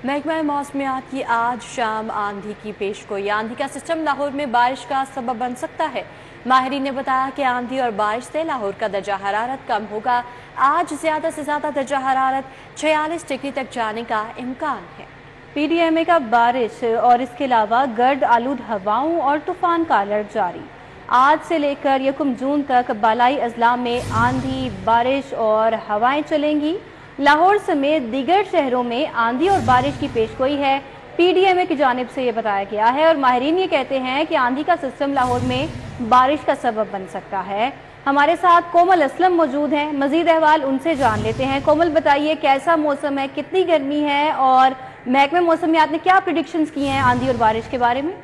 महकमा मौसमियात की आज शाम आंधी की पेशगोई। आंधी का सिस्टम लाहौर में बारिश का सबब बन सकता है। माहिरीन ने बताया कि आंधी और बारिश से लाहौर का दर्जा हरारत कम होगा। आज ज़्यादा से ज़्यादा दर्जा हरारत 46 डिग्री तक जाने का इम्कान है। PDMA का बारिश और इसके अलावा गर्द आलूद हवाओं और तूफान का अलर्ट जारी। आज से लेकर 1 जून तक बालाई अजला में आंधी, बारिश और हवाएं चलेंगी। लाहौर समेत दीगर शहरों में आंधी और बारिश की पेशगोई है। PDMA की जानिब से ये बताया गया है और माहिरीन ये कहते हैं कि आंधी का सिस्टम लाहौर में बारिश का सबब बन सकता है। हमारे साथ कोमल असलम मौजूद हैं, मजीद अहवाल उनसे जान लेते हैं। कोमल, बताइए कैसा मौसम है, कितनी गर्मी है और महकमे मौसमियात ने क्या प्रेडिक्शंस की हैं आंधी और बारिश के बारे में?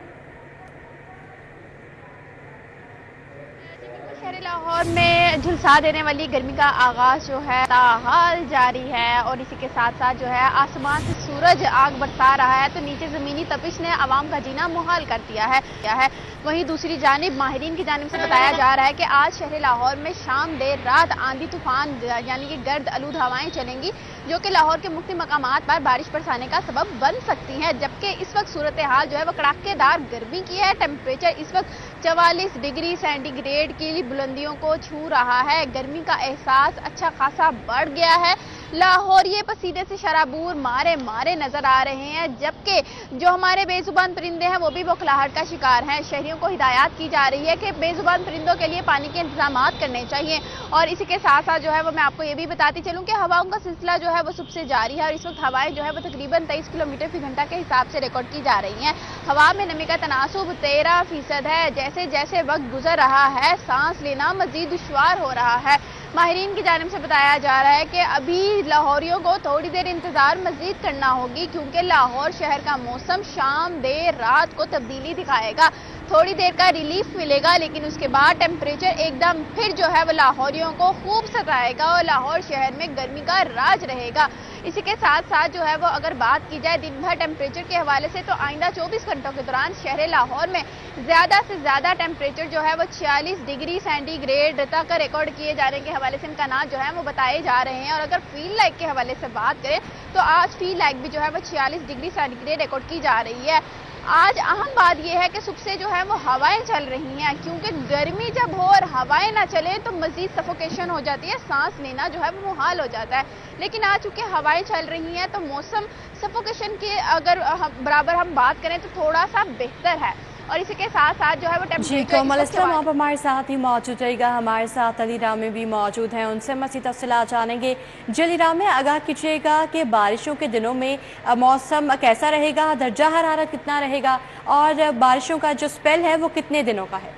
शहर लाहौर में झुलसा देने वाली गर्मी का आगाज जो है ताहाल जारी है और इसी के साथ साथ जो है आसमान से सूरज आग बरसा रहा है, तो नीचे जमीनी तपिश ने आवाम का जीना मुहाल कर दिया है। वहीं दूसरी जानिब माहिरीन की जानिब से बताया जा रहा है कि आज शहर लाहौर में शाम देर रात आंधी तूफान यानी कि गर्द आलूद हवाएं चलेंगी, जो कि लाहौर के मुख्तलिफ मकामात पर बारिश बरसाने का सबब बन सकती हैं। जबकि इस वक्त सूरत हाल जो है वो कड़ाकेदार गर्मी की है। टेम्परेचर इस वक्त 44 डिग्री सेंटीग्रेड की बुलंदियों को छू रहा है। गर्मी का एहसास अच्छा खासा बढ़ गया है। लाहौर ये पसीने से शराबूर मारे मारे नजर आ रहे हैं, जबकि जो हमारे बेजुबान परिंदे हैं वो भी बौखलाहट का शिकार हैं। शहरियों को हिदायत की जा रही है कि बेजुबान परिंदों के लिए पानी के इंतजाम करने चाहिए। और इसी के साथ साथ जो है वो मैं आपको ये भी बताती चलूं कि हवाओं का सिलसिला जो है वो सुबह जारी है और इस वक्त हवाएं जो है वो तकरीबन 23 किलोमीटर फी घंटा के हिसाब से रिकॉर्ड की जा रही हैं। हवा में नमी का तनासुब 13% है। जैसे जैसे वक्त गुजर रहा है सांस लेना मजीद दुश्वार हो रहा है। माहिरीन की जानिब से बताया जा रहा है कि अभी लाहौरियों को थोड़ी देर इंतजार मजीद करना होगी, क्योंकि लाहौर शहर का मौसम शाम देर रात को तब्दीली दिखाएगा। थोड़ी देर का रिलीफ मिलेगा, लेकिन उसके बाद टेम्परेचर एकदम फिर जो है वो लाहौरियों को खूब सताएगा और लाहौर शहर में गर्मी का राज रहेगा। इसी के साथ साथ जो है वो अगर बात की जाए दिन भर टेम्परेचर के हवाले से, तो आइंदा 24 घंटों के दौरान शहर लाहौर में ज्यादा से ज्यादा टेम्परेचर जो है वो 46 डिग्री सेंटीग्रेड तक रिकॉर्ड किए जाने के हवाले से इम्कानात जो है वो बताए जा रहे हैं। और अगर फील लाइक के हवाले से बात करें तो आज फील लाइक भी जो है वो 46 डिग्री सेंटीग्रेड रिकॉर्ड की जा रही है। आज अहम बात यह है कि सुबह से जो है वो हवाएं चल रही हैं, क्योंकि गर्मी जब हो और हवाएं ना चले तो मजीद सफोकेशन हो जाती है, सांस लेना जो है वो मुहाल हो जाता है। लेकिन आज चूंकि हवाएं चल रही हैं तो मौसम सफोकेशन की अगर बराबर हम बात करें तो थोड़ा सा बेहतर है। और इसी के साथ साथ जो है वो जी कोमल असलम, आप हमारे साथ ही मौजूद रहेगा। हमारे साथ अली रामे भी मौजूद हैं, उनसे मज़ीद तफसीलात जानेंगे। जली रामे, आगाह कीजिएगा कि बारिशों के दिनों में मौसम कैसा रहेगा, दर्जा हरारत कितना रहेगा और बारिशों का जो स्पेल है वो कितने दिनों का है?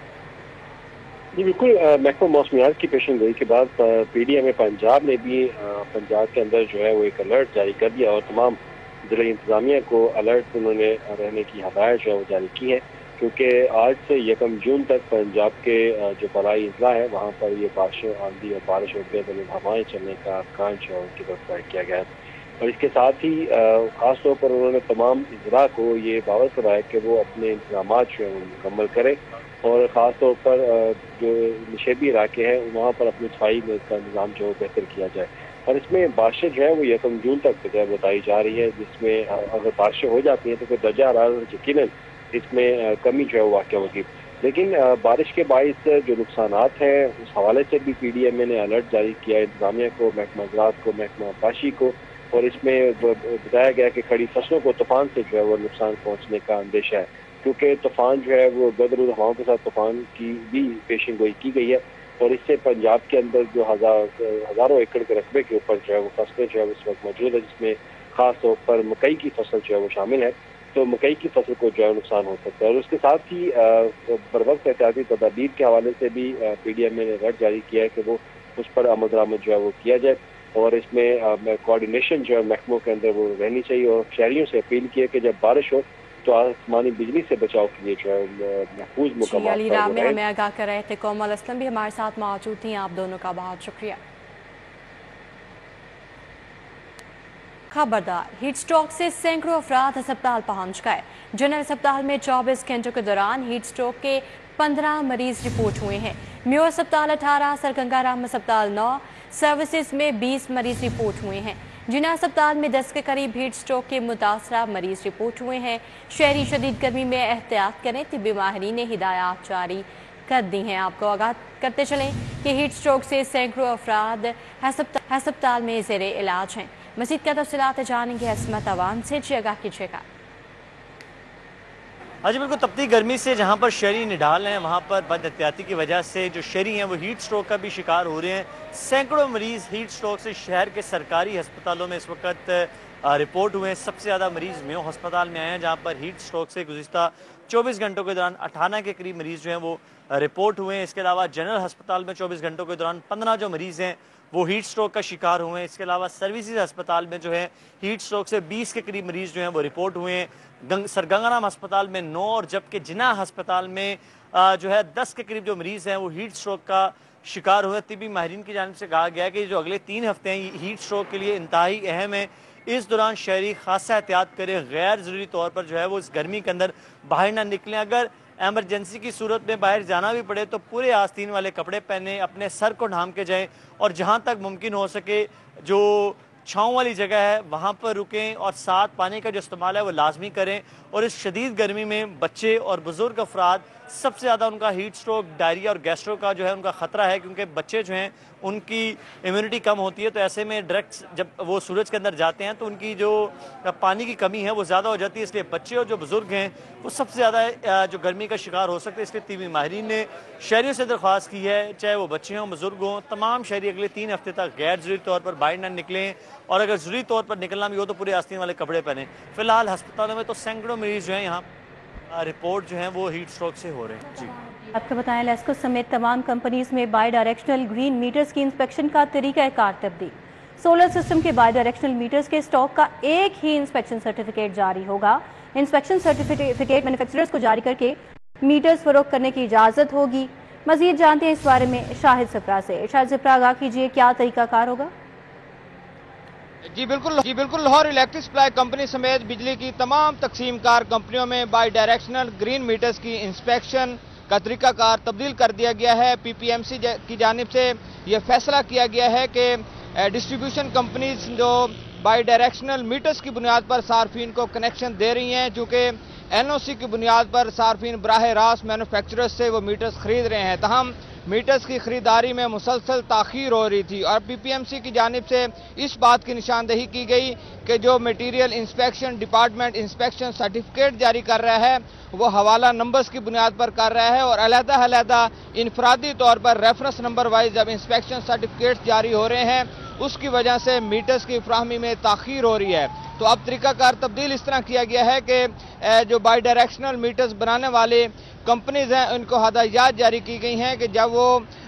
जी बिल्कुल, महकमा मौसमियात की पेशन गोई के बाद PDMA पंजाब ने भी पंजाब के अंदर जो है वो एक अलर्ट जारी कर दिया और तमाम जिला इंतजामिया को अलर्ट उन्होंने रहने की हदायत जो है वो जारी की है, क्योंकि आज से 1 जून तक पंजाब के जो बलाई अजला है वहाँ पर ये बारिशों, आंधी और बारिश और बेदल हवाएं चलने का अमकान जो है उनकी तरफ जाहिर किया गया है। और इसके साथ ही ख़ास तौर पर उन्होंने तमाम इजरा को ये बावत कराया कि वो अपने इंतजाम जो है वो मुकम्मल करें और ख़ास तौर पर जो नशेबी इलाके हैं वहाँ पर अपनी सफाई में इसका इंतजाम जो बेहतर किया जाए। और इसमें बारिशें जो है वो 1 जून तक जो है बताई जा रही है, जिसमें अगर बारिशें हो जाती हैं तो फिर दर्जा हरारत यकीनन इसमें कमी जो है वो वाक़ होगी। लेकिन बारिश के बाइस जो नुकसानात हैं उस हवाले से भी PDMA ने अलर्ट जारी किया इंतजामिया को, महकमा ज़राअत को, महकमा आबपाशी को। और इसमें बताया गया कि खड़ी फसलों को तूफान से जो है वो नुकसान पहुँचने का अंदेशा है, क्योंकि तूफान जो है वो गर्द हवाओं के साथ तूफान की भी पेशन गोई की गई है। और इससे पंजाब के अंदर जो हज़ारों एकड़ के रकबे के ऊपर जो है वो फसलें जो है इस वक्त मौजूद है, जिसमें ख़ास तौर पर मकई की फसल जो है वो शामिल है। तो मकई की फसल को जो है नुकसान हो सकता है। और उसके साथ ही बरवक्त एहतियाती तदाबीर के हवाले से भी PDMA ने अलर्ट जारी किया है कि वो उस पर अमल दरामद जो है वो किया जाए और इसमें कोऑर्डिनेशन जो है महकमों के अंदर वो रहनी चाहिए। और शहरियों से अपील की है कि जब बारिश हो तो आसमानी बिजली से बचाव के लिए जो है महफूज मुकाम। अली रामे हमें आगाह कर रहे थे। कोमल असलम भी हमारे साथ मौजूद थी, आप दोनों का बहुत शुक्रिया। खबरदार, हीट स्ट्रोक से सैकड़ों अफराद अस्पताल पहुंच गए। जनरल अस्पताल में 24 घंटों के दौरान हीट स्ट्रोक के 15 मरीज रिपोर्ट हुए हैं। म्यो अस्पताल 18, सर गंगाराम अस्पताल 9, सर्विसेज में 20 मरीज रिपोर्ट हुए हैं। जिना अस्पताल में 10 के करीब हीट स्ट्रोक के मुतासरा मरीज रिपोर्ट हुए हैं। शहरी शदीद गर्मी में एहतियात करें, तिब्बी माहिरीन ने हिदायत जारी कर दी हैं। आपको आगाह करते चलें कि हीट स्ट्रोक से सैकड़ों अफराद अस्पताल में ज़ेरे इलाज हैं। मज़ीद का तफसीलात जानेंगे असमत अवान से। जी आगाह कीजिएगा। जी बिल्कुल, तपती गर्मी से जहाँ पर शहरी निढाल हैं वहाँ पर बद एहतियाती की वजह से जो शहरी हैं वो हीट स्ट्रोक का भी शिकार हो रहे हैं। सैकड़ों मरीज हीट स्ट्रोक से शहर के सरकारी अस्पतालों में इस वक्त रिपोर्ट हुए हैं। सबसे ज़्यादा मरीज मेयो अस्पताल में आए हैं, जहाँ पर हीट स्ट्रोक से गुज़िश्ता 24 घंटों के दौरान 58 के करीब मरीज जो हैं वो रिपोर्ट हुए हैं। इसके अलावा जनरल अस्पताल में 24 घंटों के दौरान 15 जो मरीज़ हैं वो हीट स्ट्रोक का शिकार हुए हैं। इसके अलावा सर्विसेज अस्पताल में जो है हीट स्ट्रोक से 20 के करीब मरीज जो हैं वो रिपोर्ट हुए हैं। सर गंगाराम अस्पताल में 9 और जबकि जिना अस्पताल में जो है 10 के करीब जो मरीज हैं वो हीट स्ट्रोक का शिकार हुए। तिब्बी माहिरीन की जानिब से कहा गया है कि जो अगले 3 हफ्ते हैं हीट स्ट्रोक के लिए इंतहाई अहम है। इस दौरान शहरी खासा एहतियात करें, गैर ज़रूरी तौर पर जो है वो इस गर्मी के अंदर बाहर ना निकलें। अगर एमरजेंसी की सूरत में बाहर जाना भी पड़े तो पूरे आस्तीन वाले कपड़े पहने, अपने सर को ढांप के जाएं और जहां तक मुमकिन हो सके जो छाँव वाली जगह है वहां पर रुकें और साथ पानी का जो इस्तेमाल है वो लाजमी करें। और इस शदीद गर्मी में बच्चे और बुजुर्ग अफराद सबसे ज़्यादा उनका हीट स्ट्रोक, डायरिया और गैस्ट्रो का जो है उनका ख़तरा है, क्योंकि बच्चे जो हैं उनकी इम्यूनिटी कम होती है। तो ऐसे में डायरेक्ट जब वो सूरज के अंदर जाते हैं तो उनकी जो पानी की कमी है वो ज़्यादा हो जाती है। इसलिए बच्चे और जो बुज़ुर्ग हैं वो सबसे ज़्यादा जो गर्मी का शिकार हो सकते हैं। इसलिए तिब्बी माहिरीन ने शहरियों से दरख्वास्त की है, चाहे वो बच्चे हों बुज़ुर्ग हों, तमाम शहरी अगले 3 हफ्ते तक गैर ज़रूरी तौर पर बाहर ना निकलें और अगर ज़रूरी तौर पर निकलना भी हो तो पूरे आस्तीन वाले कपड़े पहने। फिलहाल अस्पतालों में तो सैकड़ों मरीज़ जो हैं यहाँ रिपोर्ट जो है वो हीट स्ट्रोक से हो रहे हैं। जी आपको बताएं, लेस्को समेत तमाम कंपनीज में बाई डायरेक्शनल ग्रीन मीटर्स की इंस्पेक्शन का तरीक़ाकार तब्दील। सोलर सिस्टम के बाई डायरेक्शनल मीटर्स के स्टॉक का एक ही इंस्पेक्शन सर्टिफिकेट जारी होगा। इंस्पेक्शन सर्टिफिकेट मैन्युफैक्चरर्स को जारी करके मीटर्स फरोख्त करने की इजाज़त होगी। मजीद जानते हैं इस बारे में शाहिद सिप्रा से। शाहिद सिप्रा, आगाह कीजिए, क्या तरीक़ाकार होगा? जी बिल्कुल, लाहौर इलेक्ट्रिक सप्लाई कंपनी समेत बिजली की तमाम तकसीम कार कंपनियों में बाई डायरेक्शनल ग्रीन मीटर्स की इंस्पेक्शन का तरीकाकार तब्दील कर दिया गया है। पीपीएमसी की जानिब से यह फैसला किया गया है कि डिस्ट्रीब्यूशन कंपनीज जो बाई डायरेक्शनल मीटर्स की बुनियाद पर सार्फिन को कनेक्शन दे रही हैं, चूँकि एनओसी की बुनियाद पर सार्फिन बराह रास्त मैन्युफैक्चरर्स से वो मीटर्स खरीद रहे हैं, तहम मीटर्स की खरीदारी में मुसलसल ताखीर हो रही थी। और पीपीएमसी की जानिब से इस बात की निशानदही की गई कि जो material inspection department inspection certificate जारी कर रहा है वो हवाला नंबर्स की बुनियाद पर कर रहा है और अलहदा इनफरादी तौर पर रेफरेंस नंबर वाइज जब इंस्पेक्शन सर्टिफिकेट जारी हो रहे हैं उसकी वजह से मीटर्स की फ्राहमी में ताखीर हो रही है। तो अब तरीकाकार तब्दील इस तरह किया गया है कि जो बाई डायरेक्शनल मीटर्स बनाने वाले कंपनीज हैं उनको हदायत जारी की गई हैं कि जब वो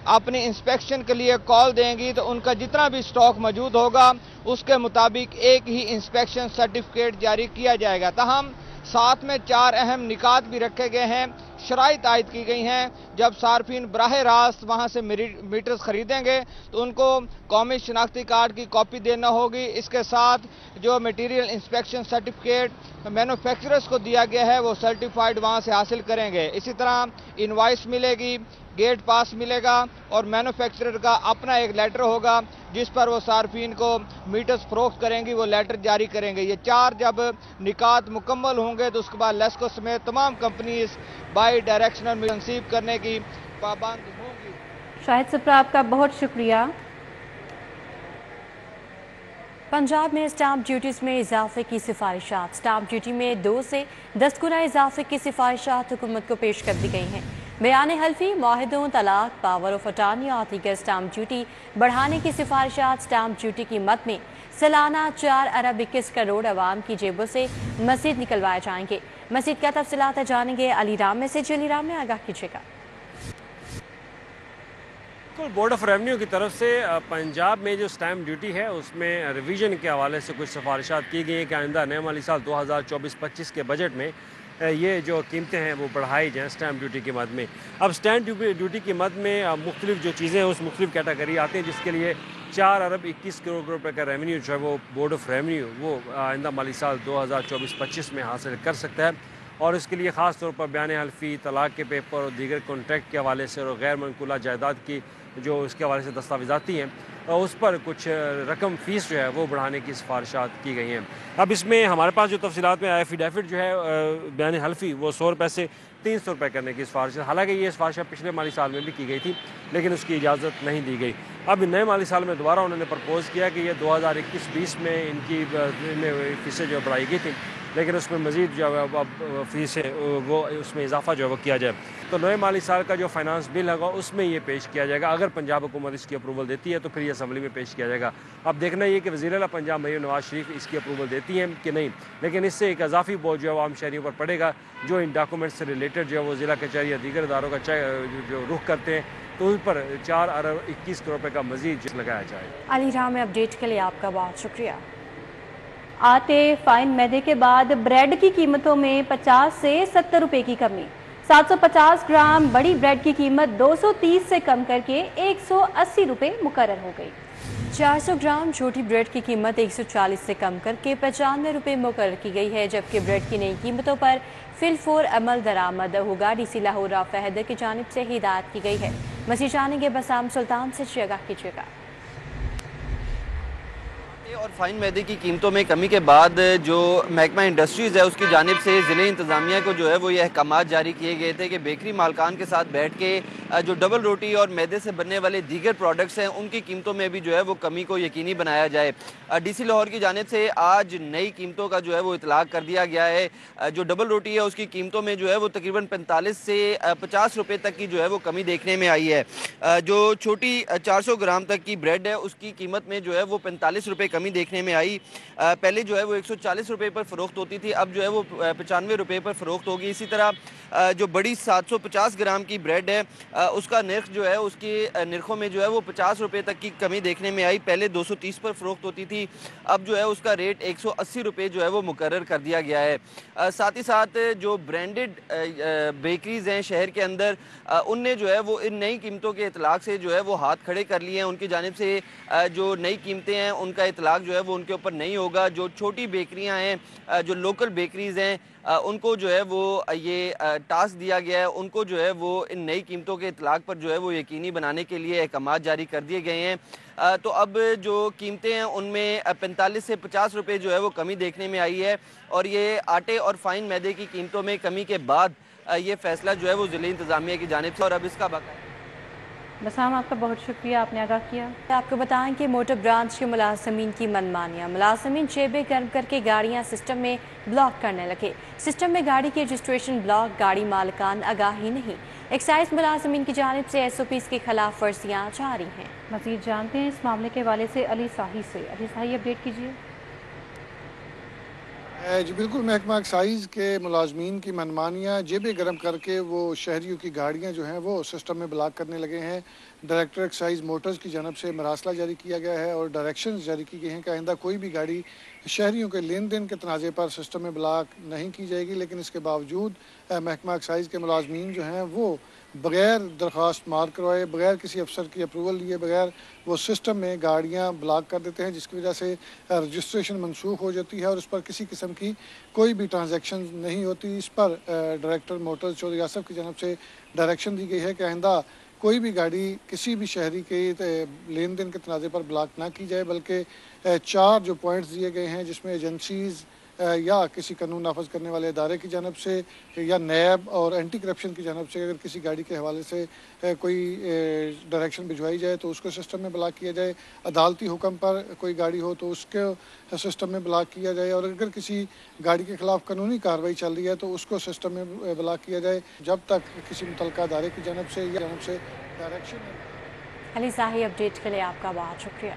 अपनी इंस्पेक्शन के लिए कॉल देंगी तो उनका जितना भी स्टॉक मौजूद होगा उसके मुताबिक एक ही इंस्पेक्शन सर्टिफिकेट जारी किया जाएगा। तहम साथ में 4 अहम निकात भी रखे गए हैं, शराइत आयद की गई हैं। जब सार्फिन बराह रास्त वहां से मीटर्स खरीदेंगे तो उनको कौमी शनाख्ती कार्ड की कॉपी देना होगी। इसके साथ जो मटीरियल इंस्पेक्शन सर्टिफिकेट मैन्युफैक्चरर्स को दिया गया है वो सर्टिफाइड वहां से हासिल करेंगे। इसी तरह इनवॉइस मिलेगी, गेट पास मिलेगा और मैन्युफैक्चरर का अपना एक लेटर होगा जिस पर वो सार्फिन को मीटर्स फरोख्त करेंगी, वो लेटर जारी करेंगे। ये 4 जब निकात मुकम्मल होंगे तो उसके बाद लेस्को समेत तमाम कंपनीज बाई डायरेक्शनल मीटर तनसीब करने की पाबंद होंगी। शाहिद सिप्रा, आपका बहुत शुक्रिया। पंजाब में स्टाम्प ड्यूटीज़ में इजाफे की सिफारिशात। स्टाम्प ड्यूटी में 2 से 10 गुना इजाफे की सिफारिशात हुकूमत को पेश कर दी गई हैं। बयान हल्फी, मुआहिदों, तलाक, पावर ऑफ अटार्नी और दीगर स्टाम्प ड्यूटी बढ़ाने की सिफारिशात स्टाम्प ड्यूटी कीमत में सालाना 4 अरब 21 करोड़ अवाम की जेबों से मज़ीद निकलवाए जाएंगे। मज़ीद का तफसीलात जानेंगे अली राम में से। अली राम में, आगाह कीजिएगा। बोर्ड ऑफ रेवेन्यू की तरफ से पंजाब में जो स्टैम्प ड्यूटी है उसमें रिवीजन के हवाले से कुछ सिफारिशात की गई हैं कि आइंदा नए माली साल 2024-25 के बजट में ये जो कीमतें हैं वो बढ़ाई जाएँ स्टैम्प ड्यूटी की मद में। अब स्टैम्प ड्यूटी की मद में मुख्तलिफ जो चीज़ें हैं उस मुख्तलिफ कैटेगरी आती हैं, जिसके लिए 4 अरब 21 करोड़ रुपए का रेवेन्यू जो है वो बोर्ड ऑफ रेवेन्यू वो आइंदा माली साल 2024-25 में हासिल कर सकता है। और इसके लिए ख़ास तौर पर बयान हल्फी, तलाक के पेपर और दीगर कॉन्ट्रैक्ट के हवाले से और गैर मनकूला जायदाद की जो इसके हवाले से दस्तावेज़ाती हैं उस पर कुछ रकम फ़ीस जो है वो बढ़ाने की सिफारिशात की गई हैं। अब इसमें हमारे पास जो तफसीलात में आया एफिडेविट जो है बयान हल्फी वो 100 रुपये से 300 रुपये करने की सिफारिश, हालांकि ये सिफारिश पिछले माली साल में भी की गई थी लेकिन उसकी इजाज़त नहीं दी गई। अब नए माली साल में दोबारा उन्होंने प्रपोज़ किया कि ये 2021-20 में इनकी फ़ीसें जो बढ़ाई गई थी लेकिन उसमें मज़ीद जो है अब फ़ीसें वो उसमें इजाफा जो है वो किया जाए। तो नए माली साल का जो फाइनेंस बिल होगा उसमें ये पेश किया जाएगा। अगर पंजाब हुकूमत इसकी अप्रूवल देती है तो फिर ये असम्बली में पेश किया जाएगा। अब देखना ये कि वज़ीर आला पंजाब मरीम नवाज शरीफ इसकी अप्रूवल देती हैं कि नहीं, लेकिन इससे एक इजाफी बोझ जो है आम शहरियों पर पड़ेगा जो इन डॉक्यूमेंट से रिलेटेड जो है वो ज़िला कचहरी या दीगर इदारों का जो रुख करते हैं तो उस पर 4 अरब 21 करोड़ रुपये का मज़ीद लगाया जाए। अली राम में अपडेट के लिए आपका बहुत शुक्रिया। आटे फाइन मैदे के बाद ब्रेड की कीमतों में 50 से 70 रुपए की कमी। 750 ग्राम बड़ी ब्रेड की कीमत 230 से कम करके 180 रुपए मुकर्रर हो गई। 400 ग्राम छोटी ब्रेड की कीमत 140 से कम करके 95 रुपये मुकर्रर की गई है, जबकि ब्रेड की नई कीमतों पर फिलफोर अमल दरामद होगा। डीसी लाहौर राव फहद की जानिब से हिदायत की गई है। मज़ीद जानेंगे बसाम सुल्तान से, आगाह कीजिएगा। और फाइन मैदे की कीमतों में कमी के बाद जो महकमा इंडस्ट्रीज़ है उसकी जानिब से ज़िले इंतज़ामिया को जो है वो ये अहकामात जारी किए गए थे कि बेकरी मालकान के साथ बैठ के जो डबल रोटी और मैदे से बनने वाले दीगर प्रोडक्ट्स हैं उनकी कीमतों में भी जो है वो कमी को यकीनी बनाया जाए। डीसी लाहौर की जानिब से आज नई कीमतों का जो है वो इतलाक़ कर दिया गया है। जो डबल रोटी है उसकी कीमतों में जो है वो तकरीबन 45 से 50 रुपये तक की जो है वो कमी देखने में आई है। जो छोटी 400 ग्राम तक की ब्रेड है उसकी कीमत में जो है वो 45 रुपये कमी देखने में आई। पहले जो है वो 140 रुपये पर फ़रोख्त होती थी, अब जो है वो 95 रुपये पर फ़रोख्त होगी। इसी तरह जो बड़ी 750 ग्राम की ब्रेड है उसका नर्ख जो है उसके नरखों में जो है वो 50 रुपये तक की कमी देखने में आई। पहले 230 पर फ़रोख्त होती थी, अब जो है उसका रेट 180 रुपये जो है वो मुकर्रर कर दिया गया है। साथ ही साथ जो ब्रांडेड बेकरीज़ हैं शहर के अंदर उनने जो है वो इन नई कीमतों के इतलाक़ से जो है वो हाथ खड़े कर लिए हैं। उनकी जानिब से जो नई कीमतें हैं उनका इतलाक़ जो है वो उनके ऊपर नहीं होगा। जो छोटी बेकरियां हैं, जो लोकल बेकरीज़ हैं, उनको जो है वो ये टास्क दिया गया है, उनको जो है वो इन नई कीमतों के इतलाक़ पर जो है वो यकीनी बनाने के लिए अहकामात जारी कर दिए गए हैं। तो अब जो कीमतें हैं उनमें 45 से 50 रुपये जो है वो कमी देखने में आई है और ये आटे और फाइन मैदे की कीमतों में कमी के बाद ये फैसला जो है वो ज़िले इंतज़ामिया की जानिब से और अब इसका बाकायदा। बसाम आपका बहुत शुक्रिया, आपने आगाह किया। आपको बताएं कि मोटर ब्रांच के मुलाजमीन की मनमानियाँ। मुलाजमीन जेबें गर्म करके गाड़ियाँ सिस्टम में ब्लॉक करने लगे। सिस्टम में गाड़ी की रजिस्ट्रेशन ब्लॉक, गाड़ी मालिकान आगाही नहीं। एक्साइज मुलाजमीन की जानिब से SOPs की खिलाफ वर्जियाँ जारी हैं। मज़ीद जानते हैं इस मामले के हवाले से अली साही से। अली साही, अपडेट कीजिए। जी बिल्कुल, महकमा एक्साइज के मुलाजमीन की मनमानियाँ जेबें गर्म करके वो शहरियों की गाड़ियाँ जो हैं वो सिस्टम में ब्लॉक करने लगे हैं। डायरेक्टर एक्साइज मोटर्स की जानब से मरासला जारी किया गया है और डायरेक्शंस जारी की गई हैं कि आइंदा कोई भी गाड़ी शहरियों के लेन देन के तनाज़े पर सिस्टम में ब्लॉक नहीं की जाएगी। लेकिन इसके बावजूद महकमा एक्साइज के मुलाजमीन जो हैं वो बग़ैर दरख्वास्त मार्क करवाए, बग़ैर किसी अफसर की अप्रूवल लिए बग़ैर वो सिस्टम में गाड़ियाँ ब्लॉक कर देते हैं, जिसकी वजह से रजिस्ट्रेशन मनसूख हो जाती है और उस पर किसी किस्म की कोई भी ट्रांजैक्शन नहीं होती। इस पर डायरेक्टर मोटर्स चौधरी आसफ की जानब से डायरेक्शन दी गई है कि आइंदा कोई भी गाड़ी किसी भी शहरी के लेन देन के तनाज़े पर ब्लॉक ना की जाए, बल्कि 4 जो पॉइंट्स दिए गए हैं जिसमें एजेंसीज़ या किसी कानून नाफज करने वाले इदारे की जानब से या नैब और एंटी करप्शन की जानब से अगर किसी गाड़ी के हवाले से कोई डायरेक्शन भिजवाई जाए तो उसको सिस्टम में ब्लॉक किया जाए। अदालती हुक्म पर कोई गाड़ी हो तो उसके सिस्टम में ब्लॉक किया जाए और अगर किसी गाड़ी के खिलाफ कानूनी कार्रवाई चल रही है तो उसको सिस्टम में ब्लॉक किया जाए जब तक किसी मुतल्लिका इदारे की जानब से डायरेक्शन। अली साही, अपडेट के लिए आपका बहुत शुक्रिया।